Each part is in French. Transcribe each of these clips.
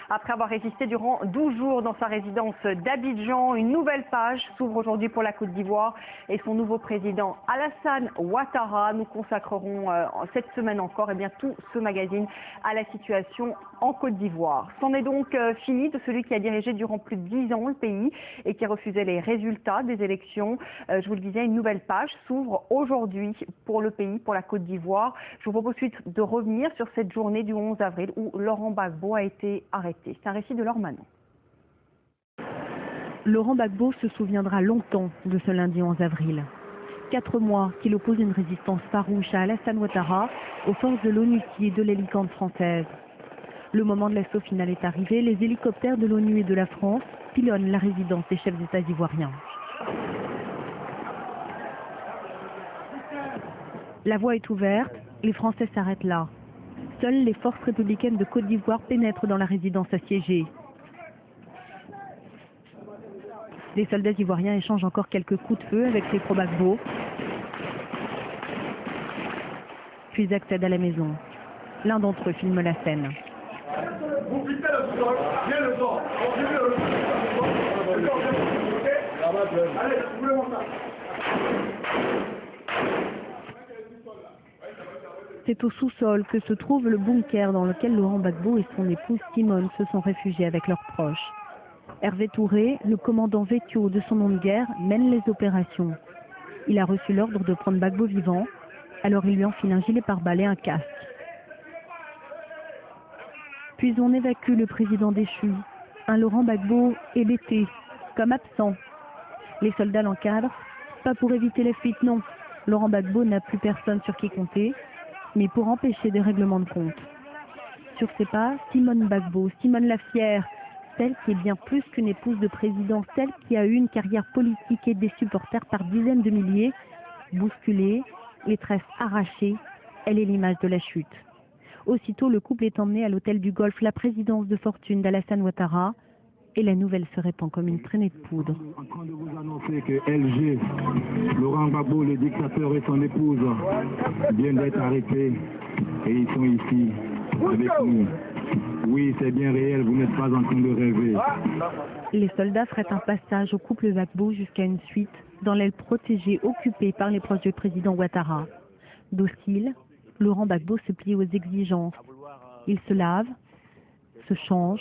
Après avoir résisté durant 12 jours dans sa résidence d'Abidjan, une nouvelle page s'ouvre aujourd'hui pour la Côte d'Ivoire et son nouveau président Alassane Ouattara. Nous consacrerons cette semaine encore tout ce magazine à la situation en Côte d'Ivoire. C'en est donc fini de celui qui a dirigé durant plus de 10 ans le pays et qui refusait les résultats des élections. Je vous le disais, une nouvelle page s'ouvre aujourd'hui pour le pays, pour la Côte d'Ivoire. Je vous propose ensuite de revenir sur cette journée du 11 avril où Laurent Gbagbo a été arrêté. C'est un récit de Laure Manon. Laurent Gbagbo se souviendra longtemps de ce lundi 11 avril. 4 mois qu'il oppose une résistance farouche à Alassane Ouattara aux forces de l'ONU et de l'hélicante française. Le moment de l'assaut final est arrivé, les hélicoptères de l'ONU et de la France pilonnent la résidence des chefs d'État ivoiriens. La voie est ouverte, les Français s'arrêtent là. Seules les forces républicaines de Côte d'Ivoire pénètrent dans la résidence assiégée. Les soldats ivoiriens échangent encore quelques coups de feu avec les pro-Gbagbo, puis accèdent à la maison. L'un d'entre eux filme la scène. C'est au sous-sol que se trouve le bunker dans lequel Laurent Gbagbo et son épouse Simone se sont réfugiés avec leurs proches. Hervé Touré, le commandant Vétio de son nom de guerre, mène les opérations. Il a reçu l'ordre de prendre Gbagbo vivant, alors il lui enfile un gilet pare-balles et un casque. Puis on évacue le président déchu. Un Laurent Gbagbo hébété, comme absent. Les soldats l'encadrent, pas pour éviter la fuite, non. Laurent Gbagbo n'a plus personne sur qui compter, mais pour empêcher des règlements de compte. Sur ses pas, Simone Gbagbo, Simone la fière, celle qui est bien plus qu'une épouse de président, celle qui a eu une carrière politique et des supporters par dizaines de milliers, bousculée, les tresses arrachées, elle est l'image de la chute. Aussitôt, le couple est emmené à l'hôtel du Golfe, la présidence de fortune d'Alassane Ouattara, et la nouvelle se répand comme une traînée de poudre. En train de vous annoncer que LG, Laurent Gbagbo, le dictateur et son épouse viennent d'être arrêtés et ils sont ici avec nous. Oui, c'est bien réel, vous n'êtes pas en train de rêver. Les soldats feraient un passage au couple Gbagbo jusqu'à une suite dans l'aile protégée occupée par les proches du président Ouattara. Docile, Laurent Gbagbo se plie aux exigences. Il se lave, se change.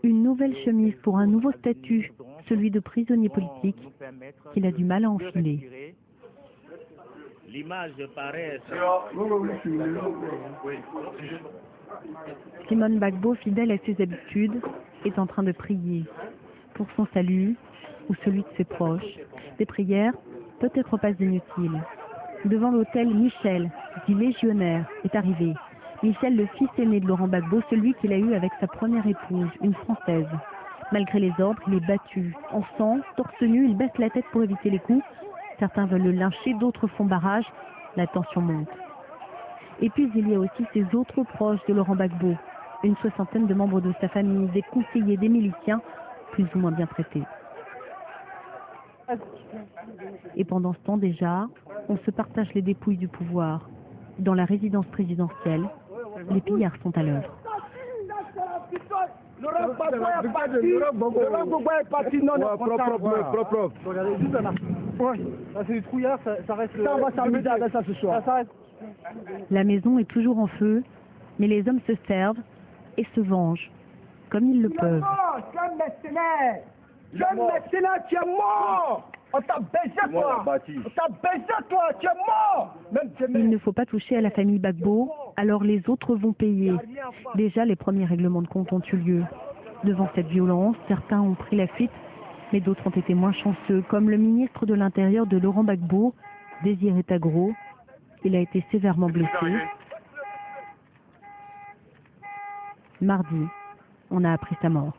Une nouvelle chemise pour un nouveau statut, celui de prisonnier politique, qu'il a du mal à enfiler. L'image paraît... Simone Gbagbo, fidèle à ses habitudes, est en train de prier pour son salut ou celui de ses proches. Des prières peut-être pas inutiles. Devant l'hôtel, Michel, dit légionnaire, est arrivé. Michel, le fils aîné de Laurent Gbagbo, celui qu'il a eu avec sa première épouse, une Française. Malgré les ordres, il est battu. En sang, torse nu, il baisse la tête pour éviter les coups. Certains veulent le lyncher, d'autres font barrage. La tension monte. Et puis il y a aussi ses autres proches de Laurent Gbagbo. Une 60aine de membres de sa famille, des conseillers, des miliciens, plus ou moins bien traités. Et pendant ce temps déjà, on se partage les dépouilles du pouvoir. Dans la résidence présidentielle, les pillards sont à l'œuvre. Laurent Gbagbo est parti, non, propre. C'est du trouillard, ça reste... Ça, on va s'amuser avec ça ce soir. La maison est toujours en feu, mais les hommes se servent et se vengent, comme ils le peuvent. Tu es mercenaire! Tu es mercenaire, tu es mort! On t'a baisé, toi! On t'a baisé, toi! Tu es mort! Il ne faut pas toucher à la famille Gbagbo, alors les autres vont payer. Déjà, les premiers règlements de compte ont eu lieu. Devant cette violence, certains ont pris la fuite, mais d'autres ont été moins chanceux, comme le ministre de l'Intérieur de Laurent Gbagbo, Désiré Tagro. Il a été sévèrement blessé. Mardi, on a appris sa mort.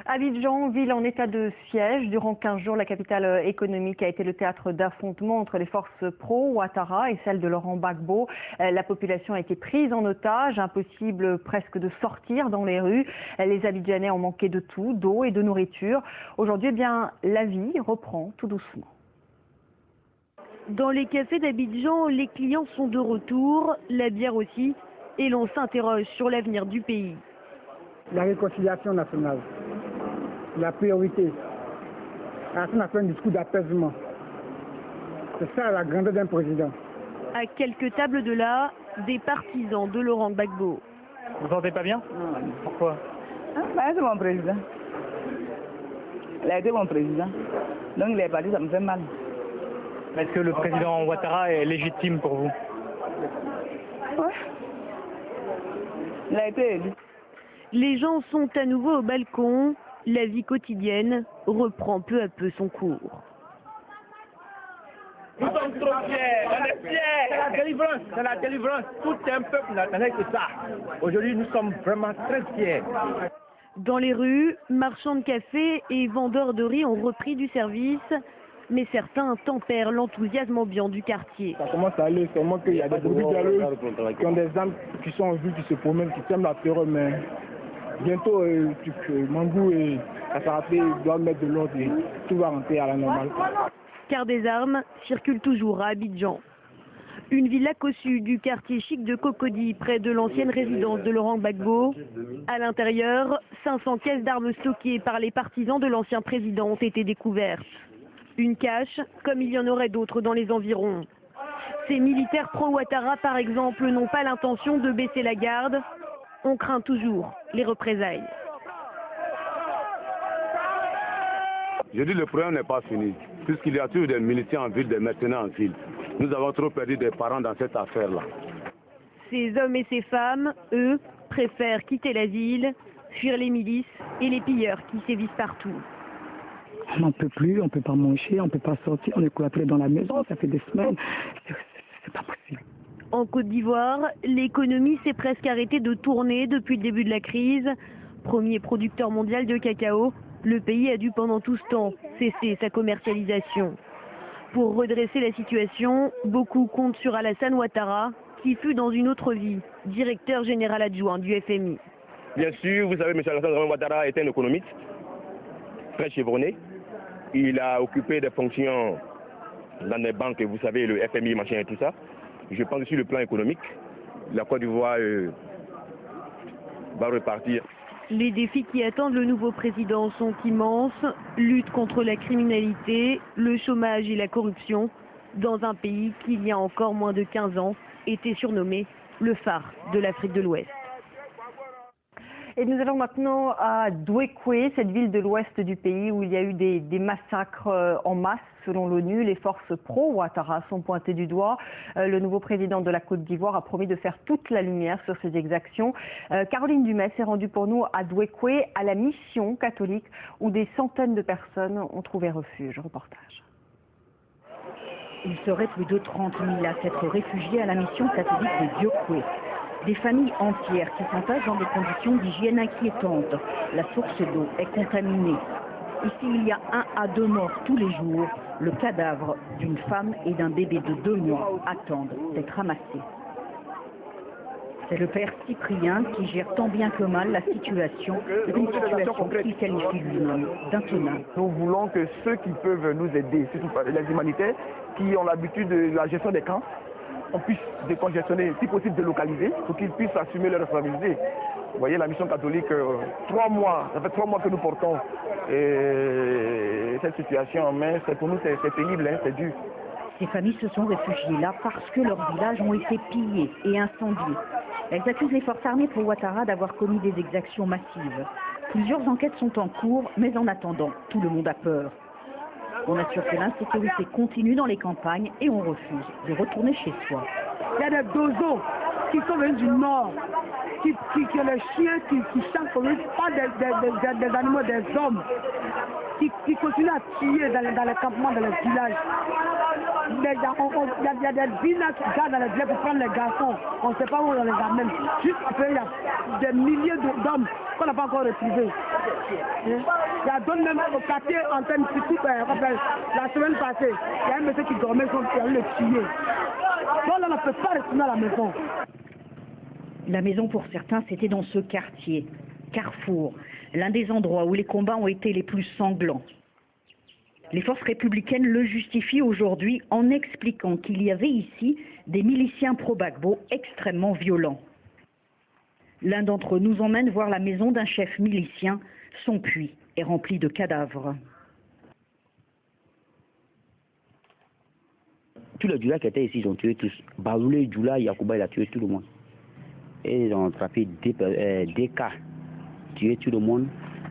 Abidjan, ville en état de siège. Durant 15 jours, la capitale économique a été le théâtre d'affrontements entre les forces pro-Ouattara et celles de Laurent Gbagbo. La population a été prise en otage, impossible presque de sortir dans les rues. Les Abidjanais ont manqué de tout, d'eau et de nourriture. Aujourd'hui, la vie reprend tout doucement. Dans les cafés d'Abidjan, les clients sont de retour, la bière aussi, et l'on s'interroge sur l'avenir du pays. La réconciliation nationale, la priorité. On a fait un discours d'apaisement. C'est ça la grandeur d'un président. À quelques tables de là, des partisans de Laurent Gbagbo. Vous vous sentez pas bien? Non. Pourquoi? C'est mon président. Il a été mon président. Donc il est parti, ça me fait mal. Est-ce que le président Ouattara est légitime pour vous? Ouais. Il a été élu. Les gens sont à nouveau au balcon. La vie quotidienne reprend peu à peu son cours. Nous sommes trop fiers, on est fiers. C'est la délivrance, c'est la délivrance. Tout un peuple n'attendait que ça. Aujourd'hui, nous sommes vraiment très fiers. Dans les rues, marchands de café et vendeurs de riz ont repris du service, mais certains tempèrent l'enthousiasme ambiant du quartier. Ça commence à aller, seulement qu'il y a des brebis galeuses qui ont des âmes qui sont en vue, qui se promènent, qui sèment la terreur, mais bientôt, Mangou et Assarapé doivent mettre de l'ordre et tout va rentrer à la normale. Car des armes circulent toujours à Abidjan. Une villa cossue du quartier chic de Cocody, près de l'ancienne résidence de Laurent Gbagbo. À l'intérieur, 500 caisses d'armes stockées par les partisans de l'ancien président ont été découvertes. Une cache, comme il y en aurait d'autres dans les environs. Ces militaires pro-Ouattara, par exemple, n'ont pas l'intention de baisser la garde. On craint toujours les représailles. Je dis le problème n'est pas fini, puisqu'il y a toujours des miliciens en ville, des mercenaires en ville. Nous avons trop perdu des parents dans cette affaire-là. Ces hommes et ces femmes, eux, préfèrent quitter la ville, fuir les milices et les pilleurs qui sévissent partout. On n'en peut plus, on ne peut pas manger, on ne peut pas sortir, on est cloîtré dans la maison, ça fait des semaines, c'est pas possible. En Côte d'Ivoire, l'économie s'est presque arrêtée de tourner depuis le début de la crise. Premier producteur mondial de cacao, le pays a dû pendant tout ce temps cesser sa commercialisation. Pour redresser la situation, beaucoup comptent sur Alassane Ouattara, qui fut dans une autre vie directeur général adjoint du FMI. Bien sûr, vous savez, M. Alassane Ouattara est un économiste très chevronné. Il a occupé des fonctions dans des banques, vous savez, le FMI, machin et tout ça. Je pense que sur le plan économique, la Côte d'Ivoire va repartir. Les défis qui attendent le nouveau président sont immenses. Lutte contre la criminalité, le chômage et la corruption, dans un pays qui, il y a encore moins de 15 ans, était surnommé le phare de l'Afrique de l'Ouest. Et nous allons maintenant à Douékoué, cette ville de l'ouest du pays où il y a eu des massacres en masse. Selon l'ONU, les forces pro-Ouattara sont pointées du doigt. Le nouveau président de la Côte d'Ivoire a promis de faire toute la lumière sur ces exactions. Caroline Dumais s'est rendue pour nous à Douékoué, à la mission catholique, où des centaines de personnes ont trouvé refuge. Reportage. Il serait plus de 30 000 à s'être réfugiés à la mission catholique de Douékoué. Des familles entières qui s'entassent dans des conditions d'hygiène inquiétantes. La source d'eau est contaminée. Ici, il y a 1 à 2 morts tous les jours. Le cadavre d'une femme et d'un bébé de 2 mois attendent d'être ramassés. C'est le père Cyprien qui gère tant bien que mal la situation, une situation qu'il qualifie lui-même d'intenable. Nous voulons que ceux qui peuvent nous aider, surtout les humanitaires, qui ont l'habitude de la gestion des camps, on puisse décongestionner, si possible délocaliser, pour qu'ils puissent assumer leur responsabilité. Vous voyez, la mission catholique, 3 mois, ça fait 3 mois que nous portons cette situation en main. Pour nous, c'est pénible, hein, c'est dur. Ces familles se sont réfugiées là parce que leurs villages ont été pillés et incendiés. Elles accusent les forces armées pour Ouattara d'avoir commis des exactions massives. Plusieurs enquêtes sont en cours, mais en attendant, tout le monde a peur. On assure que l'insécurité continue dans les campagnes et on refuse de retourner chez soi. Il y a des dozos qui sont venus du nord, qui les chiens qui chantent comme eux, pas des animaux, des hommes, qui continuent à tuer dans les campements, dans les villages. Il y a des villes qui gardent dans les villages pour prendre les garçons. On ne sait pas où on les amène. Juste après, il y a des milliers d'hommes qu'on n'a pas encore retrouvés. Il y a d'autres même au quartier Antenne Pitou, la semaine passée, il y a un monsieur qui dormait, qui a eu le tuer. Donc là, on ne peut pas retourner à la maison. La maison pour certains, c'était dans ce quartier, Carrefour, l'un des endroits où les combats ont été les plus sanglants. Les forces républicaines le justifient aujourd'hui en expliquant qu'il y avait ici des miliciens pro-Gbagbo extrêmement violents. L'un d'entre eux nous emmène voir la maison d'un chef milicien. Son puits est rempli de cadavres. Tous les Djoula qui étaient ici, ils ont tué tous. Baoulé, Djoula, Yacouba, il a tué tout le monde. Et ils ont attrapé des cas, tué tout le monde,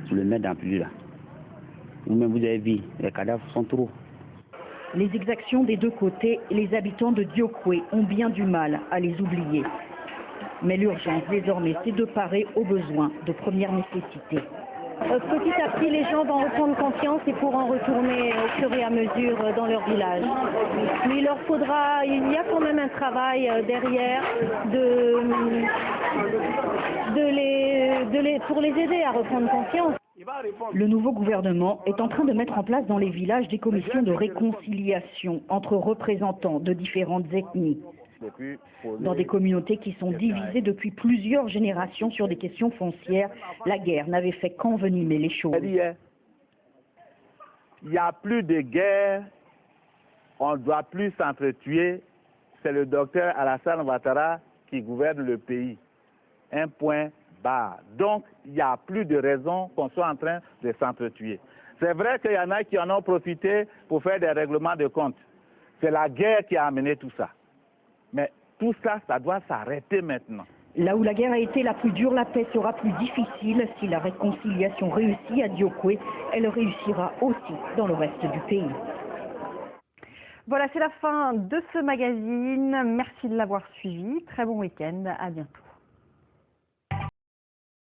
pour le mettre dans le puits là. Vous-même, vous avez vu, les cadavres sont trop. Les exactions des deux côtés, les habitants de Diokwe ont bien du mal à les oublier. Mais l'urgence désormais, c'est de parer aux besoins de première nécessité. Petit à petit, les gens vont reprendre confiance et pourront retourner au fur et à mesure dans leur village. Mais il leur faudra, il y a quand même un travail derrière pour les aider à reprendre confiance. Le nouveau gouvernement est en train de mettre en place dans les villages des commissions de réconciliation entre représentants de différentes ethnies. Dans des communautés qui sont divisées depuis plusieurs générations sur des questions foncières, la guerre n'avait fait qu'envenimer les choses. Il n'y a plus de guerre, on ne doit plus s'entretuer. C'est le docteur Alassane Ouattara qui gouverne le pays. Un point barre. Donc, il n'y a plus de raison qu'on soit en train de s'entretuer. C'est vrai qu'il y en a qui en ont profité pour faire des règlements de compte. C'est la guerre qui a amené tout ça. Mais tout ça, ça doit s'arrêter maintenant. Là où la guerre a été la plus dure, la paix sera plus difficile. Si la réconciliation réussit à Diokwe, elle réussira aussi dans le reste du pays. Voilà, c'est la fin de ce magazine. Merci de l'avoir suivi. Très bon week-end. À bientôt.